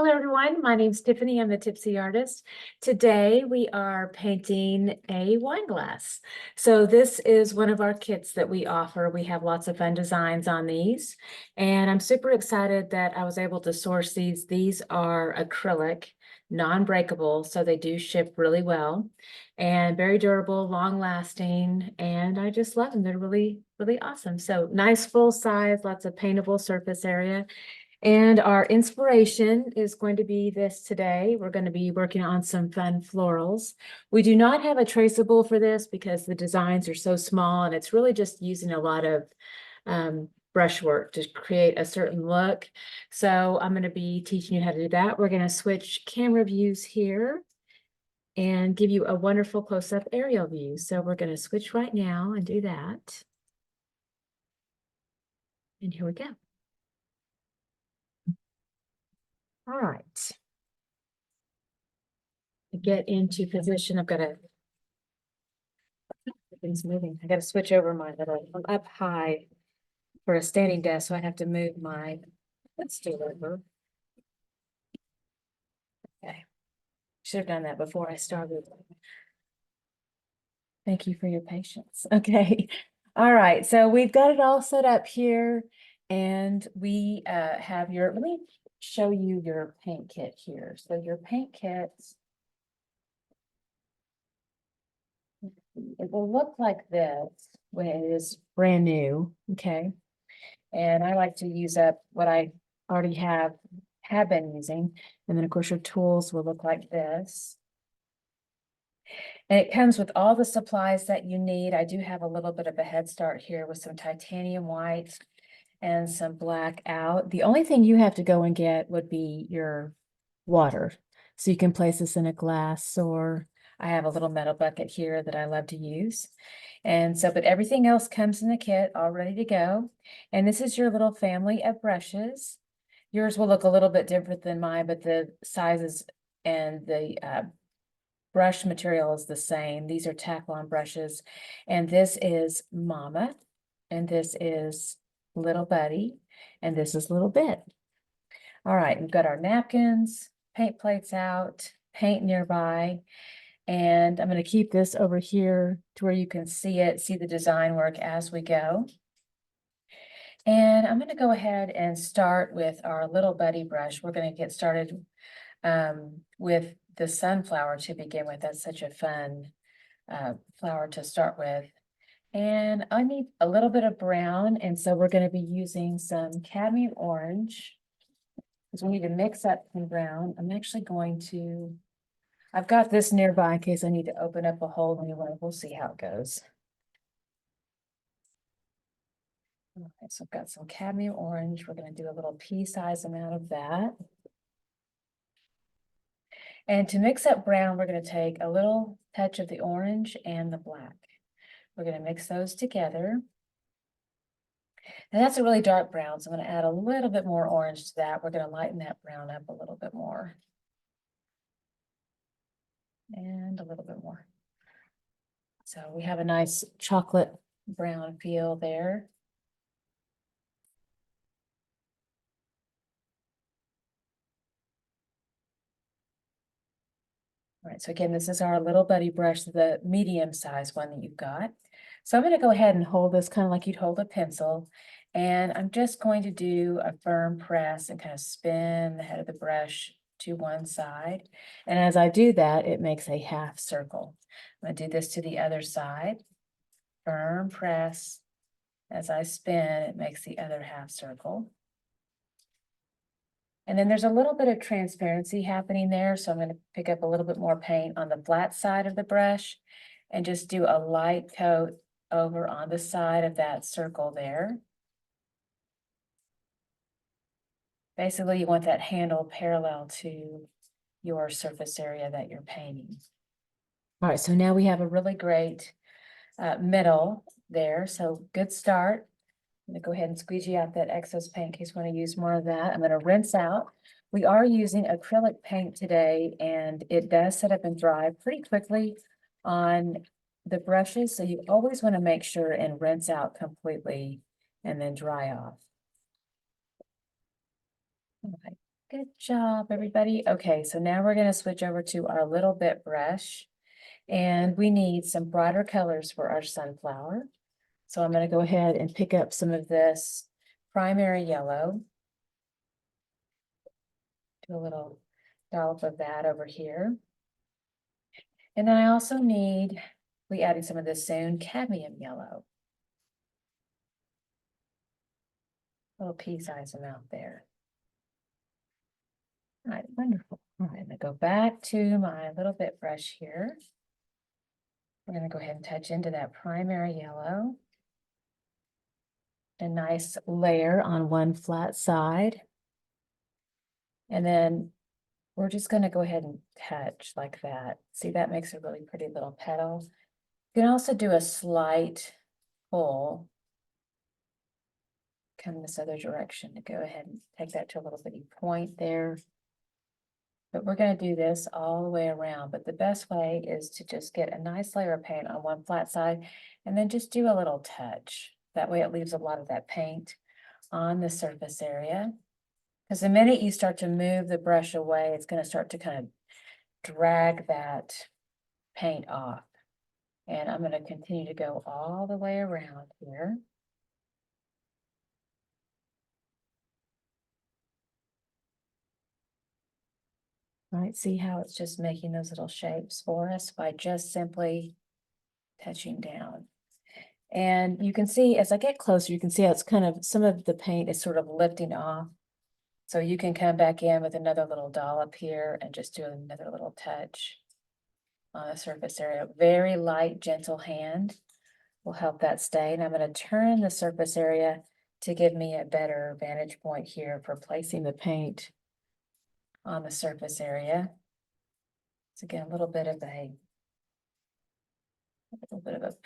Hello, everyone. My name's Tiffany. I'm the Tipsy Artist. Today, we are painting a wine glass. So this is one of our kits that we offer. We have lots of fun designs on these, and I'm super excited that I was able to source these. These are acrylic, non-breakable, so they do ship really well, and very durable, long-lasting, and I just love them. They're really, really awesome. So nice full size, lots of paintable surface area. And our inspiration is going to be this today. We're going to be working on some fun florals. We do not have a traceable for this because the designs are so small and it's really just using a lot of brushwork to create a certain look. So I'm going to be teaching you how to do that. We're going to switch camera views here and give you a wonderful close-up aerial view. So we're going to switch right now and do that. And here we go. All right. To get into position, I've got to, things moving. I got to switch over my little, I'm up high for a standing desk, so I have to move my footstool over. Okay. Should have done that before I started. Thank you for your patience. Okay. All right. So we've got it all set up here and we have your, let me show you your paint kit here. So your paint kits, it will look like this when it is brand new. Okay. And I like to use up what I already have been using. And then of course your tools will look like this. And it comes with all the supplies that you need. I do have a little bit of a head start here with some titanium white and some black out. The only thing you have to go and get would be your water. So you can place this in a glass, or I have a little metal bucket here that I love to use. And so, but everything else comes in the kit all ready to go. And this is your little family of brushes. Yours will look a little bit different than mine, but the sizes and the brush material is the same. These are tack-on brushes. And this is Mama. And this is Little Buddy. And this is Little Bit. All right, we've got our napkins, paint plates out, paint nearby. And I'm going to keep this over here to where you can see it, see the design work as we go. And I'm going to go ahead and start with our Little Buddy brush. We're going to get started with the sunflower to begin with. That's such a fun flower to start with. And I need a little bit of brown, and so we're going to be using some cadmium orange because we need to mix up some brown. I'm actually going to, I've got this nearby in case I need to open up a whole new one. We'll see how it goes. Okay, so I've got some cadmium orange. We're going to do a little pea-sized amount of that. And to mix up brown, we're going to take a little touch of the orange and the black. We're going to mix those together. And that's a really dark brown, so I'm going to add a little bit more orange to that. We're going to lighten that brown up a little bit more. And a little bit more. So we have a nice chocolate brown feel there. All right, so again, this is our Little Buddy brush, the medium size one that you've got. So I'm going to go ahead and hold this kind of like you'd hold a pencil. And I'm just going to do a firm press and kind of spin the head of the brush to one side. And as I do that, it makes a half circle. I'm going to do this to the other side. Firm press. As I spin, it makes the other half circle. And then there's a little bit of transparency happening there. So I'm going to pick up a little bit more paint on the flat side of the brush and just do a light coat over on the side of that circle there. Basically, you want that handle parallel to your surface area that you're painting. All right, so now we have a really great middle there. So good start. I'm going to go ahead and squeegee out that excess paint in case you want to use more of that. I'm going to rinse out. We are using acrylic paint today, and it does set up and dry pretty quickly on the brushes. So you always want to make sure and rinse out completely and then dry off. Okay. Good job, everybody. Okay, so now we're gonna switch over to our little bit brush. And we need some brighter colors for our sunflower. So I'm gonna go ahead and pick up some of this primary yellow. Do a little dollop of that over here. And then I also need, we adding some of this soon, cadmium yellow. Little pea size amount there. All right, wonderful. All right, I'm gonna go back to my little bit brush here. We're gonna go ahead and touch into that primary yellow. A nice layer on one flat side. And then we're just gonna go ahead and touch like that. See, that makes a really pretty little petal. You can also do a slight pull. Come this other direction to go ahead and take that to a little bitty point there. But we're gonna do this all the way around, but the best way is to just get a nice layer of paint on one flat side and then just do a little touch. That way it leaves a lot of that paint on the surface area. Because the minute you start to move the brush away, it's gonna start to kind of drag that paint off. And I'm gonna continue to go all the way around here. All right, see how it's just making those little shapes for us by just simply touching down. And you can see as I get closer, you can see how it's kind of, some of the paint is sort of lifting off. So you can come back in with another little dollop here and just do another little touch on the surface area. Very light, gentle hand will help that stay. And I'm going to turn the surface area to give me a better vantage point here for placing the paint on the surface area. So again, a little bit of a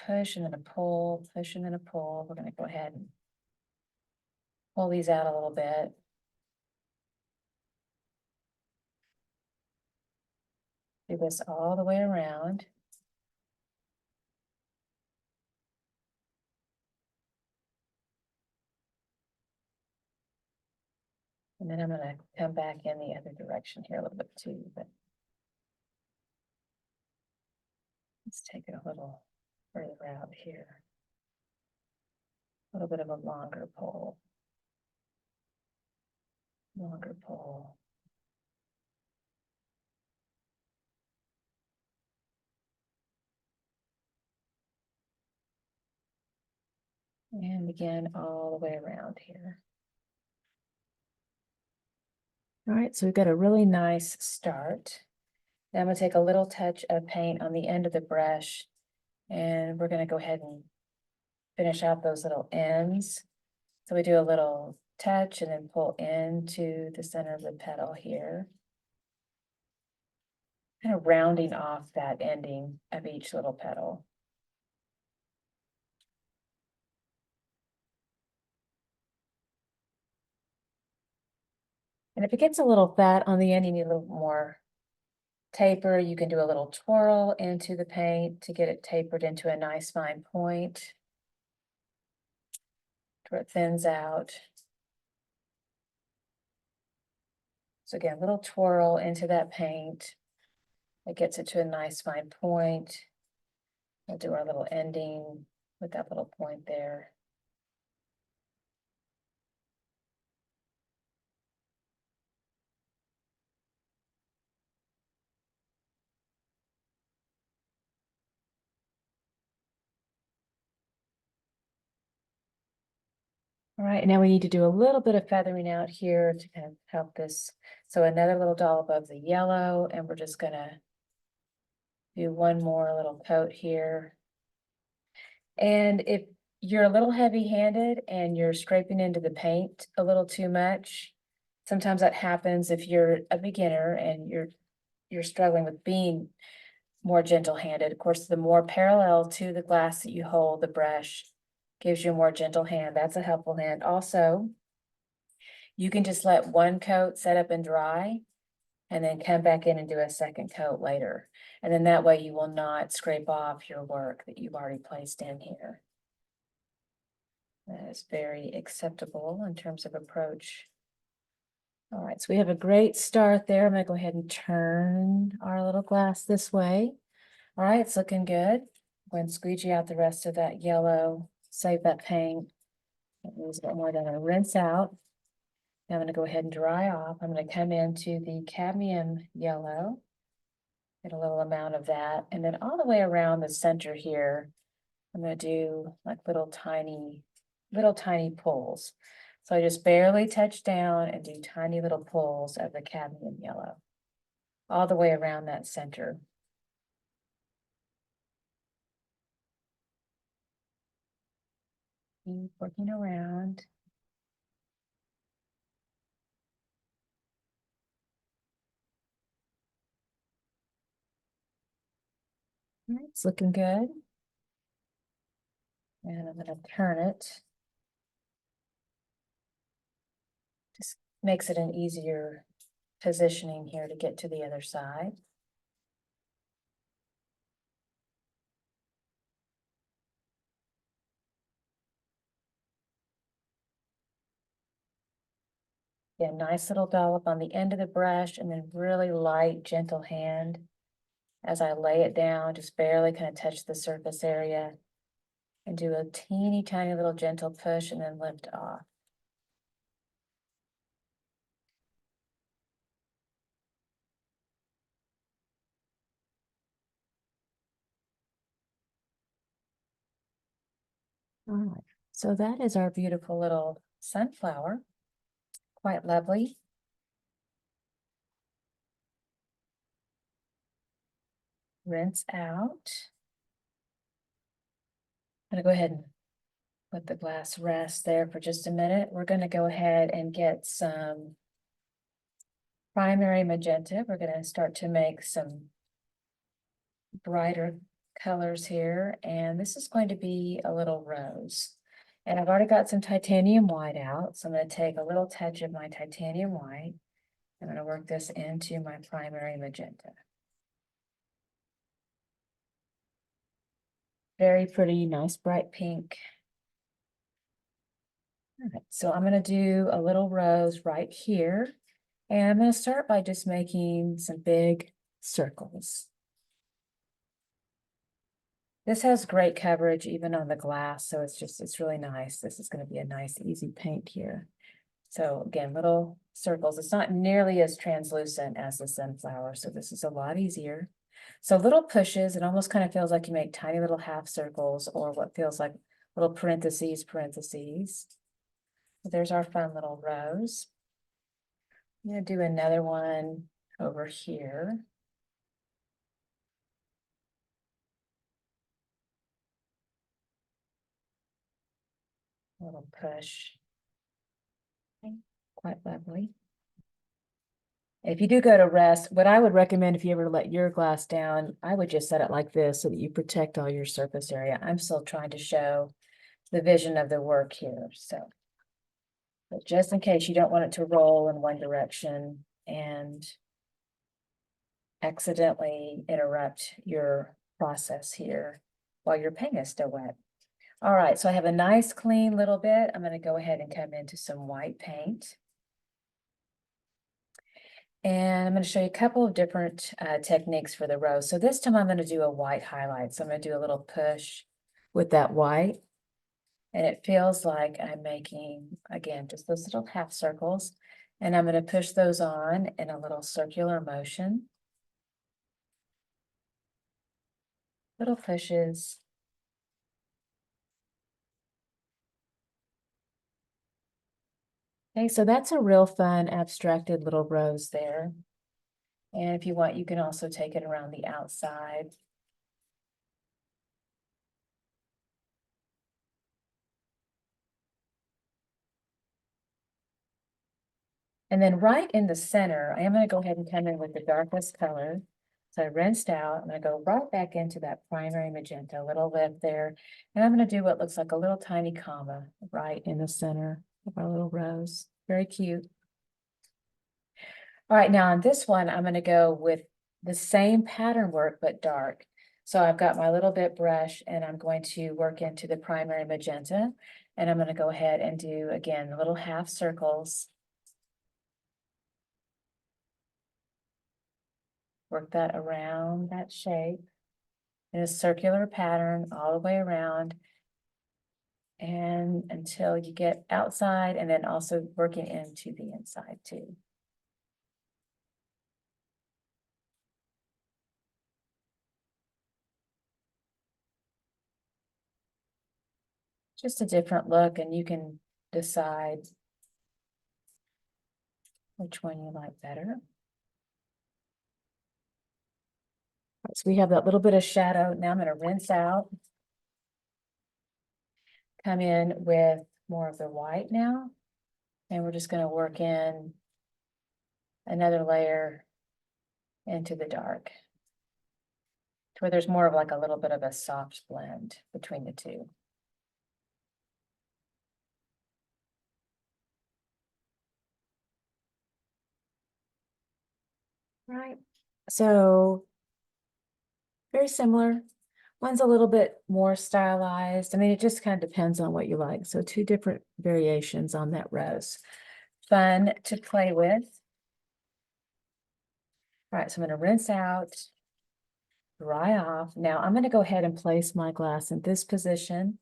push and then a pull, push and then a pull. We're going to go ahead and pull these out a little bit. Do this all the way around. And then I'm going to come back in the other direction here a little bit too, but let's take it a little further out here. A little bit of a longer pull. Longer pull. And again, all the way around here. All right, so we've got a really nice start. Now I'm going to take a little touch of paint on the end of the brush, and we're going to go ahead and finish out those little ends. So we do a little touch and then pull into the center of the petal here. Kind of rounding off that ending of each little petal. And if it gets a little fat on the end, you need a little more taper. You can do a little twirl into the paint to get it tapered into a nice fine point, where it thins out. So again, a little twirl into that paint. It gets it to a nice fine point. We'll do our little ending with that little point there. All right, now we need to do a little bit of feathering out here to kind of help this. So another little dollop of the yellow, and we're just gonna do one more little coat here. And if you're a little heavy-handed and you're scraping into the paint a little too much, sometimes that happens if you're a beginner and you're struggling with being more gentle-handed. Of course, the more parallel to the glass that you hold the brush gives you a more gentle hand. That's a helpful hand. Also, you can just let one coat set up and dry and then come back in and do a second coat later. And then that way you will not scrape off your work that you've already placed in here. That is very acceptable in terms of approach All right, so we have a great start there. I'm gonna go ahead and turn our little glass this way. All right, it's looking good. Go ahead and squeegee out the rest of that yellow, save that paint. It needs a bit more than a rinse out. Now I'm gonna go ahead and dry off. I'm gonna come into the cadmium yellow. Get a little amount of that. And then all the way around the center here, I'm gonna do like little tiny pulls. So I just barely touch down and do tiny little pulls of the cadmium yellow all the way around that center. Keep working around. All right, it's looking good. And I'm gonna turn it. Just makes it an easier positioning here to get to the other side. Yeah, nice little dollop on the end of the brush and then really light, gentle hand as I lay it down, just barely kind of touch the surface area and do a teeny tiny little gentle push and then lift off. All right, so that is our beautiful little sunflower. Quite lovely. Rinse out. I'm gonna go ahead and let the glass rest there for just a minute. We're gonna go ahead and get some primary magenta. We're gonna start to make some brighter colors here, and this is going to be a little rose. And I've already got some titanium white out, so I'm going to take a little touch of my titanium white. I'm going to work this into my primary magenta. Very pretty, nice bright pink. All right, so I'm going to do a little rose right here, and I'm going to start by just making some big circles. This has great coverage even on the glass, so it's really nice. This is going to be a nice, easy paint here. So again, little circles. It's not nearly as translucent as the sunflower, so this is a lot easier. So little pushes, it almost kind of feels like you make tiny little half circles or what feels like little parentheses. There's our fun little rose. I'm going to do another one over here. A little push. Okay, quite lovely. If you do go to rest, what I would recommend if you ever let your glass down, I would just set it like this so that you protect all your surface area. I'm still trying to show the vision of the work here, so. But just in case you don't want it to roll in one direction and accidentally interrupt your process here while your paint is still wet. All right, so I have a nice clean little bit. I'm going to go ahead and come into some white paint. And I'm going to show you a couple of different techniques for the rose. So this time I'm going to do a white highlight. So I'm going to do a little push with that white. And it feels like I'm making, again, just those little half circles. And I'm going to push those on in a little circular motion. Little pushes. Okay, so that's a real fun abstracted little rose there. And if you want, you can also take it around the outside. And then right in the center, I am going to go ahead and come in with the darkest color. So I rinsed out, I'm going to go right back into that primary magenta, a little lip there. And I'm going to do what looks like a little tiny comma right in the center of our little rose. Very cute. All right, now on this one, I'm going to go with the same pattern work, but dark. So I've got my little bit brush and I'm going to work into the primary magenta. And I'm going to go ahead and do, again, little half circles. work that around that shape in a circular pattern all the way around. And until you get outside, and then also working into the inside too. Just a different look, and you can decide which one you like better. So we have that little bit of shadow. Now I'm going to rinse out. Come in with more of the white now. And we're just going to work in another layer into the dark, to where there's more of like a little bit of a soft blend between the two. Right. So very similar. One's a little bit more stylized. I mean, it just kind of depends on what you like. So two different variations on that rose. Fun to play with. All right, so I'm going to rinse out, dry off. Now I'm going to go ahead and place my glass in this position,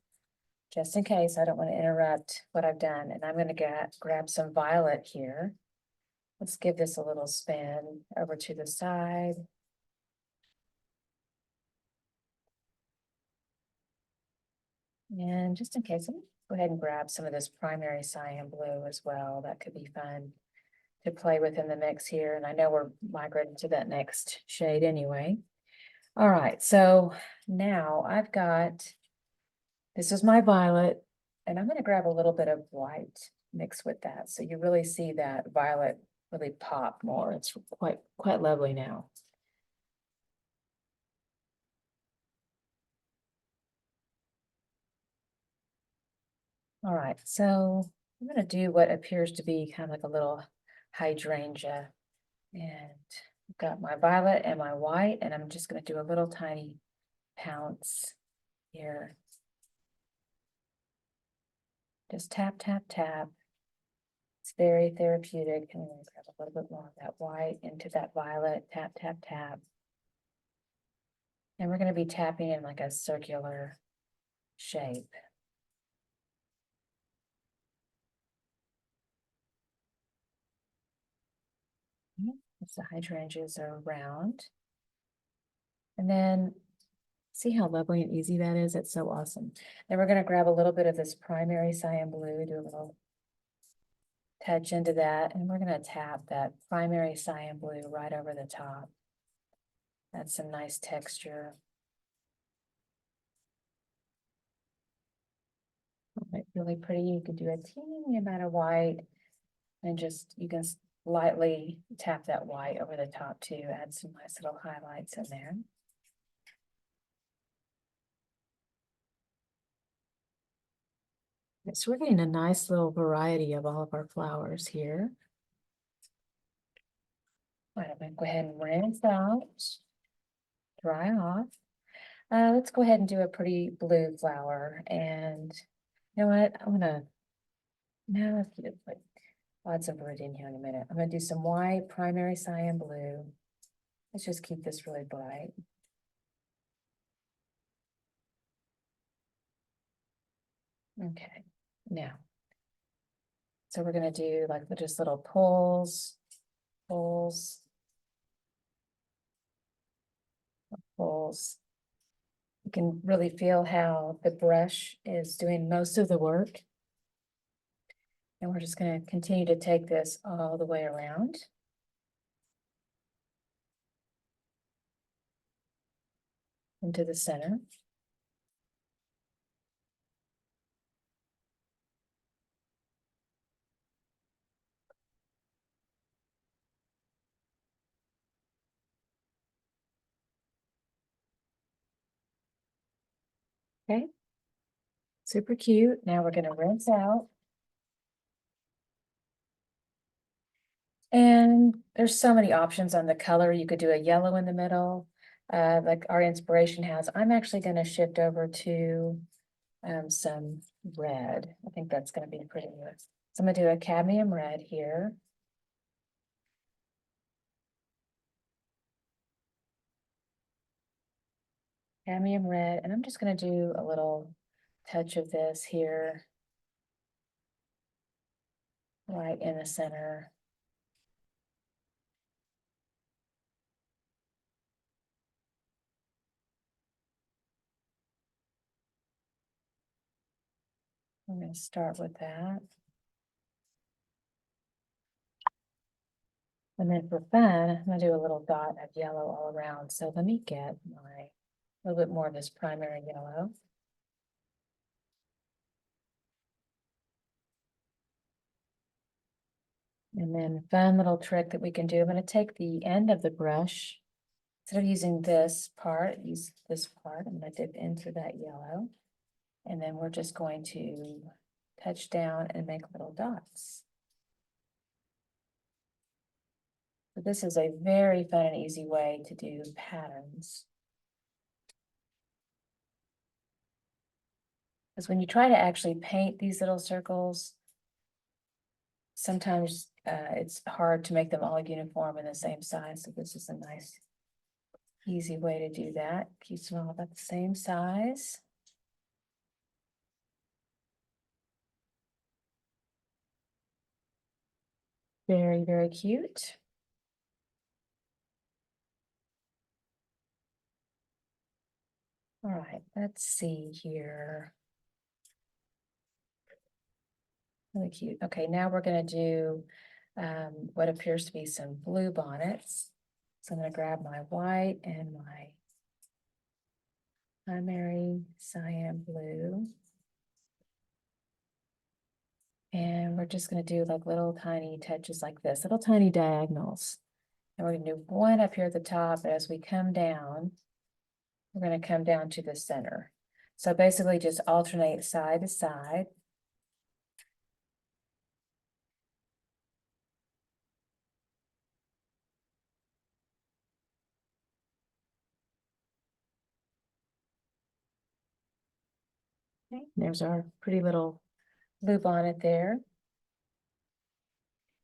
just in case I don't want to interrupt what I've done. And I'm going to grab some violet here. Let's give this a little spin over to the side. And just in case, I'm going to go ahead and grab some of this primary cyan blue as well. That could be fun to play with in the mix here. And I know we're migrating to that next shade anyway. All right, so now I've got, this is my violet, and I'm going to grab a little bit of white mixed with that. So you really see that violet really pop more. It's quite lovely now. All right, so I'm going to do what appears to be kind of like a little hydrangea. And I've got my violet and my white, and I'm just going to do a little tiny pounce here. Just tap, tap, tap. It's very therapeutic. And I'm going to grab a little bit more of that white into that violet. Tap, tap, tap. And we're going to be tapping in like a circular shape. As the hydrangeas are round. And then see how lovely and easy that is? It's so awesome. Then we're going to grab a little bit of this primary cyan blue, do a little touch into that, and we're going to tap that primary cyan blue right over the top. That's some nice texture. Really pretty. You could do a teeny amount of white, and just you can lightly tap that white over the top too. Add some nice little highlights in there. So we're getting a nice little variety of all of our flowers here. All right, I'm going to go ahead and rinse out, dry off. Let's go ahead and do a pretty blue flower. And you know what? I'm gonna now let's get like lots of Viridian here in a minute. I'm gonna do some white primary cyan blue. Let's just keep this really bright. Okay, now, so we're gonna do like just little pulls, pulls, pulls. You can really feel how the brush is doing most of the work. And we're just going to continue to take this all the way around. Into the center. Okay. Super cute. Now we're going to rinse out. And there's so many options on the color. You could do a yellow in the middle, like our inspiration has. I'm actually going to shift over to some red. I think that's going to be pretty good. So I'm going to do a cadmium red here. Cadmium Red, and I'm just gonna do a little touch of this here. Right in the center. I'm gonna start with that. And then for fun, I'm gonna do a little dot of yellow all around. So let me get my, a little bit more of this primary yellow. And then fun little trick that we can do, I'm gonna take the end of the brush, instead of using this part, use this part, I'm gonna dip into that yellow. And then we're just going to touch down and make little dots. So this is a very fun and easy way to do patterns. Because when you try to actually paint these little circles, sometimes it's hard to make them all uniform and the same size. So this is a nice, easy way to do that. Keeps them all about the same size. Very, very cute. All right, let's see here. Really cute. Okay, now we're going to do what appears to be some blue bonnets. So I'm going to grab my white and my primary cyan blue. And we're just going to do like little tiny touches like this, little tiny diagonals. And we're going to do one up here at the top. But as we come down, we're going to come down to the center. So basically just alternate side to side. Okay, there's our pretty little blue bonnet there.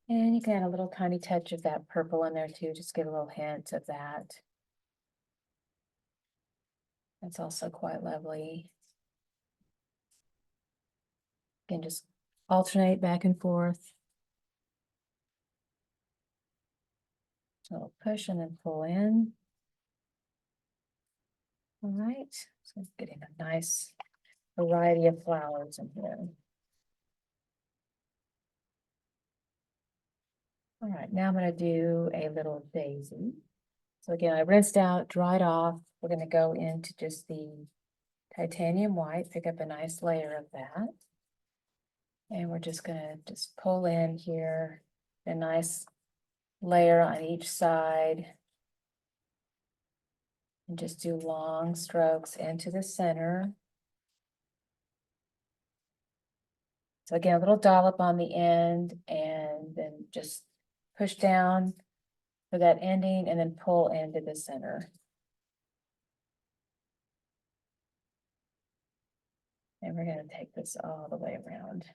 And you can add a little tiny touch of that purple in there too, just get a little hint of that. That's also quite lovely. You can just alternate back and forth. So push and then pull in. All right, so getting a nice variety of flowers in here. All right, now I'm going to do a little daisy. So again, I rinsed out, dried off. We're going to go into just the titanium white, pick up a nice layer of that. And we're just going to just pull in here a nice layer on each side. And just do long strokes into the center. So again, a little dollop on the end and then just push down for that ending and then pull into the center. And we're going to take this all the way around.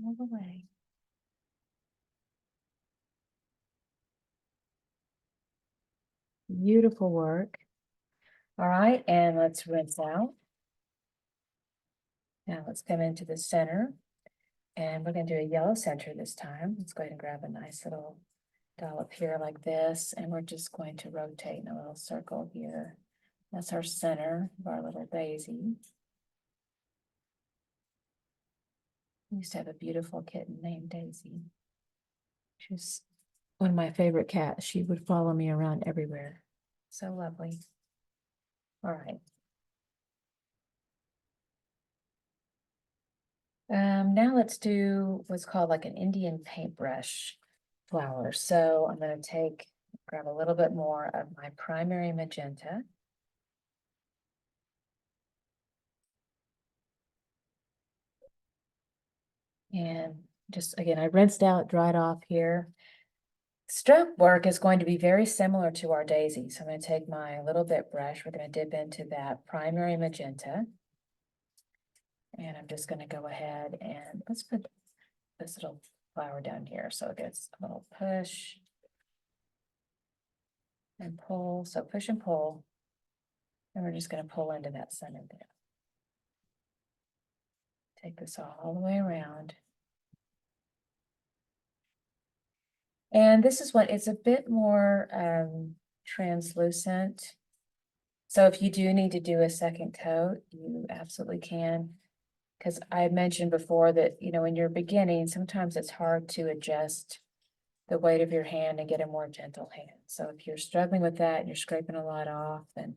All the way. Beautiful work. All right, and let's rinse out. Now let's come into the center and we're going to do a yellow center this time. Let's go ahead and grab a nice little dollop here like this, and we're just going to rotate in a little circle here. That's our center of our little daisy. I used to have a beautiful kitten named Daisy. She's one of my favorite cats. She would follow me around everywhere. So lovely. All right. Now let's do what's called like an Indian paintbrush flower. So I'm going to take grab a little bit more of my primary magenta. And just, again, I rinsed out, dried off here. Stroke work is going to be very similar to our daisy. So I'm going to take my little bit brush. We're going to dip into that primary magenta. And I'm just going to go ahead and let's put this little flower down here so it gets a little push and pull. So push and pull. And we're just going to pull into that center there. Take this all the way around. And this is what it's a bit more translucent. So if you do need to do a second coat, you absolutely can. Because I mentioned before that, you know, when you're beginning, sometimes it's hard to adjust the weight of your hand and get a more gentle hand. So if you're struggling with that and you're scraping a lot off, then,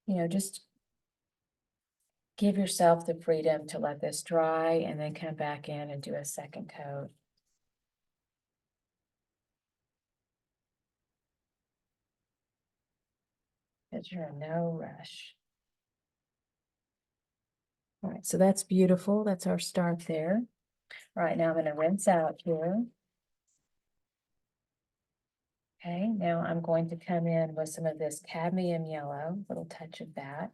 you know, just give yourself the freedom to let this dry and then come back in and do a second coat. Because you're in no rush. All right, so that's beautiful. That's our start there. All right, now I'm going to rinse out here. Okay, now I'm going to come in with some of this cadmium yellow, a little touch of that.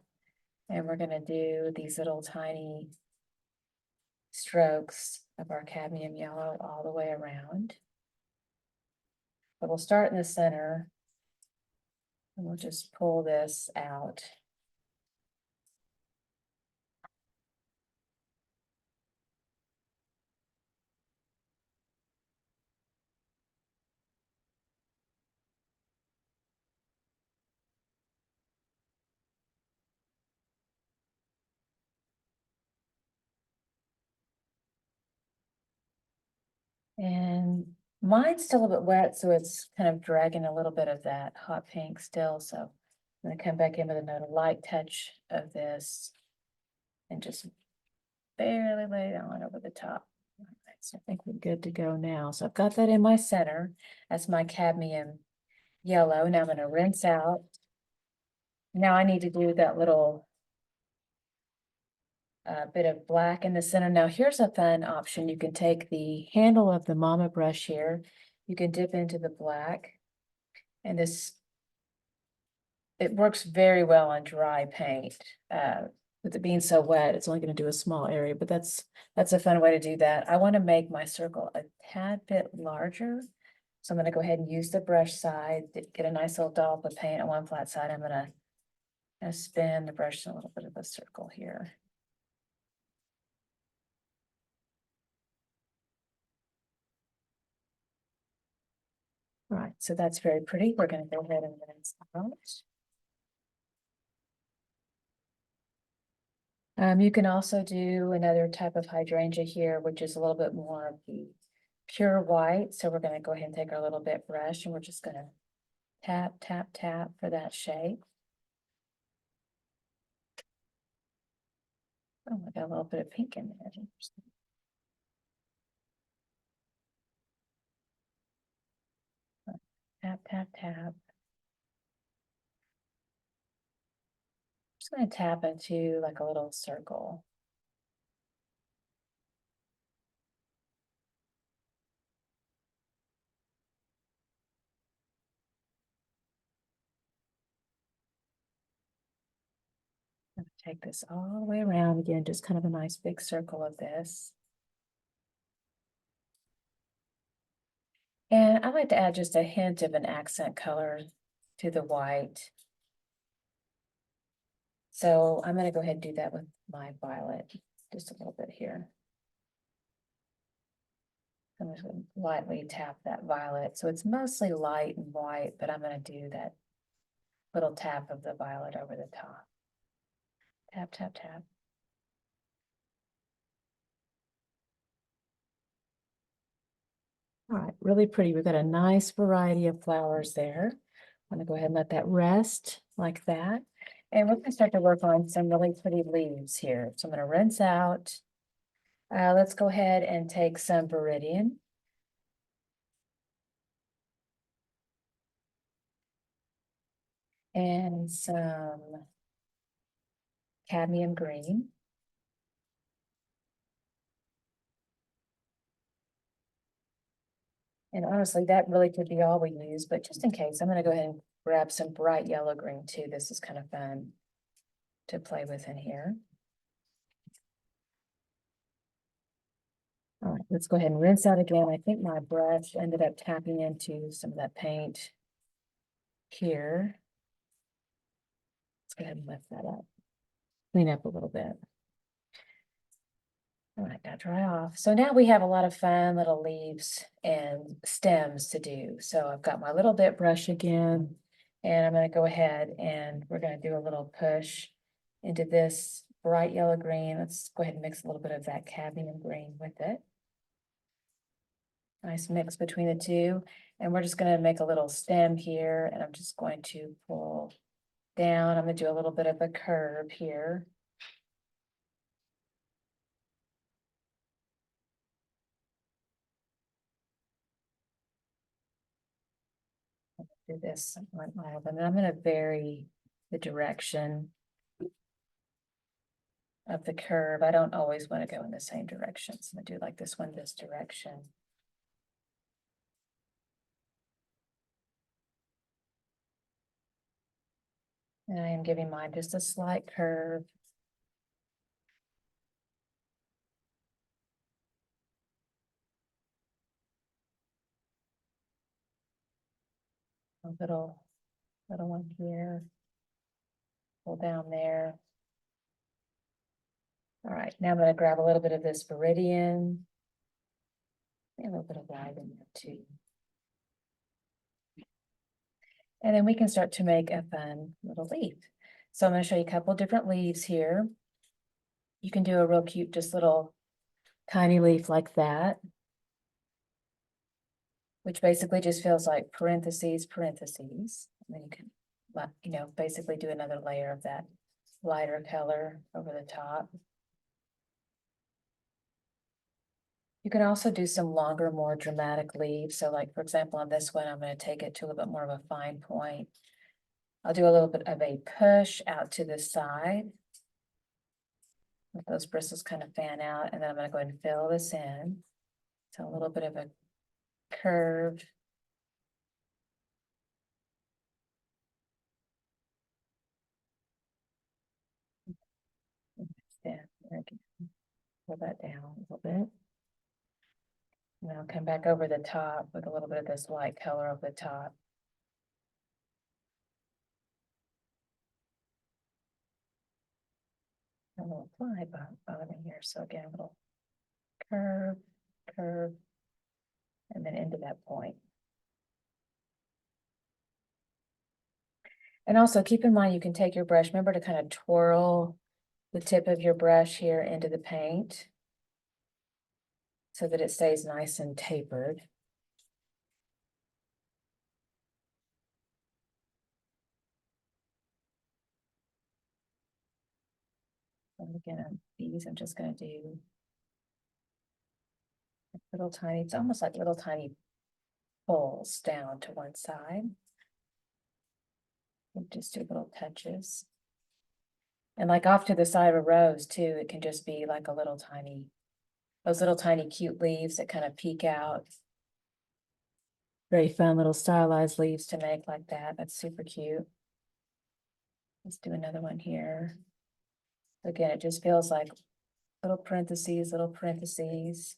And we're going to do these little tiny strokes of our cadmium yellow all the way around. But we'll start in the center and we'll just pull this out. And mine's still a bit wet, so it's kind of dragging a little bit of that hot pink still. So I'm going to come back in with another light touch of this and just barely lay it on over the top. All right, so I think we're good to go now. So I've got that in my center. That's my cadmium yellow. Now I'm going to rinse out. Now I need to do that little bit of black in the center. Now here's a fun option. You can take the handle of the mama brush here. You can dip into the black, and this, it works very well on dry paint. With it being so wet, it's only going to do a small area, but that's a fun way to do that. I want to make my circle a tad bit larger. So I'm going to go ahead and use the brush side, get a nice little dollop of paint on one flat side. I'm going to spin the brush in a little bit of a circle here. All right, so that's very pretty. We're going to go ahead and rinse out. You can also do another type of hydrangea here, which is a little bit more of the pure white. So we're going to go ahead and take our little bit brush and we're just going to tap, tap, tap for that shape. Oh, I got a little bit of pink in there. Tap, tap, tap. Just going to tap into like a little circle. Take this all the way around again, just kind of a nice big circle of this. And I like to add just a hint of an accent color to the white. So I'm going to go ahead and do that with my violet, just a little bit here. I'm just going to lightly tap that violet. So it's mostly light and white, but I'm going to do that little tap of the violet over the top. Tap, tap, tap. All right, really pretty. We've got a nice variety of flowers there. I'm going to go ahead and let that rest like that. And we're going to start to work on some really pretty leaves here. So I'm going to rinse out. Let's go ahead and take some Viridian. and some cadmium green. And honestly, that really could be all we use, but just in case, I'm gonna go ahead and grab some bright yellow green too. This is kind of fun to play with in here. All right, let's go ahead and rinse out again. I think my brush ended up tapping into some of that paint here. Let's go ahead and lift that up, clean up a little bit. All right, now dry off. So now we have a lot of fun little leaves and stems to do. So I've got my little bit brush again, and I'm going to go ahead and we're going to do a little push into this bright yellow green. Let's go ahead and mix a little bit of that cadmium green with it. Nice mix between the two. And we're just going to make a little stem here, and I'm just going to pull down. I'm going to do a little bit of a curve here. Do this on all of them, and I'm going to vary the direction of the curve. I don't always want to go in the same direction, so I'm going to do like this one, this direction. And I am giving mine just a slight curve. A little one here. Pull down there. All right, now I'm going to grab a little bit of this Viridian. And a little bit of white in there too. And then we can start to make a fun little leaf. So I'm going to show you a couple different leaves here. You can do a real cute, just little tiny leaf like that, which basically just feels like parentheses, parentheses. And then you can, basically do another layer of that lighter color over the top. You can also do some longer, more dramatic leaves. So like, for example, on this one, I'm going to take it to a little bit more of a fine point. I'll do a little bit of a push out to the side. Let those bristles kind of fan out, and then I'm going to go ahead and fill this in. So a little bit of a curve. Yeah, there I can pull that down a little bit. And I'll come back over the top with a little bit of this light color over the top. A little fly bottom in here. So again, a little curve, curve, and then into that point. And also keep in mind, you can take your brush, remember to kind of twirl the tip of your brush here into the paint so that it stays nice and tapered. And again, on these, I'm just going to do little tiny, it's almost like little tiny pulls down to one side. And just do little touches. And like off to the side of a rose too, it can just be like a little tiny, those little tiny cute leaves that kind of peek out. Very fun little stylized leaves to make like that. That's super cute. Let's do another one here. Again, it just feels like little parentheses, little parentheses.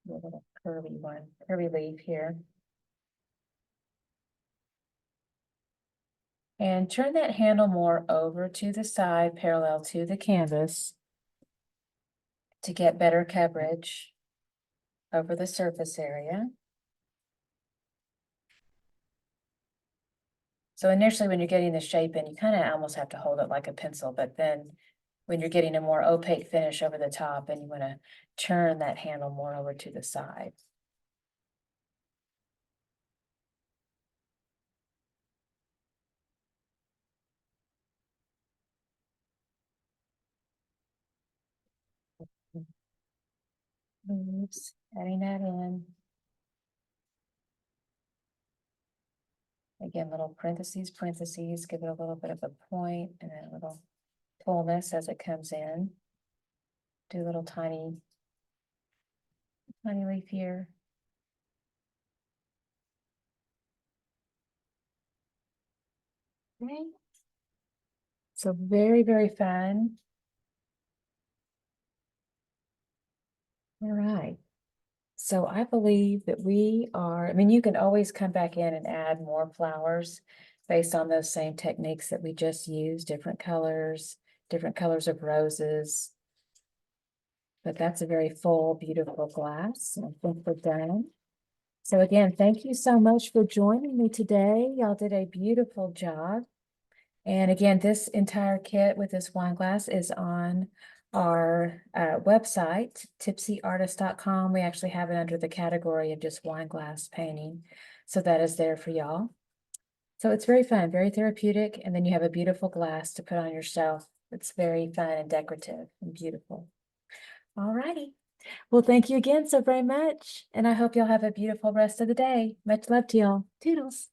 A little curvy one, curvy leaf here. And turn that handle more over to the side, parallel to the canvas, to get better coverage over the surface area. So initially when you're getting the shape in, you kind of almost have to hold it like a pencil, but then when you're getting a more opaque finish over the top, and you want to turn that handle more over to the side. Oops, adding that in. Again, little parentheses, parentheses, give it a little bit of a point and then a little fullness as it comes in. Do a little tiny leaf here. Okay. So very, very fun. All right. So I believe that we are, I mean, you can always come back in and add more flowers based on those same techniques that we just used, different colors of roses. But that's a very full, beautiful glass. And I think we're done. So again, thank you so much for joining me today. Y'all did a beautiful job. And again, this entire kit with this wine glass is on our website, tipsyartist.com. We actually have it under the category of just wine glass painting. So that is there for y'all. So it's very fun, very therapeutic. And then you have a beautiful glass to put on your shelf. It's very fun and decorative and beautiful. All righty. Well, thank you again so very much. And I hope y'all have a beautiful rest of the day. Much love to y'all. Toodles.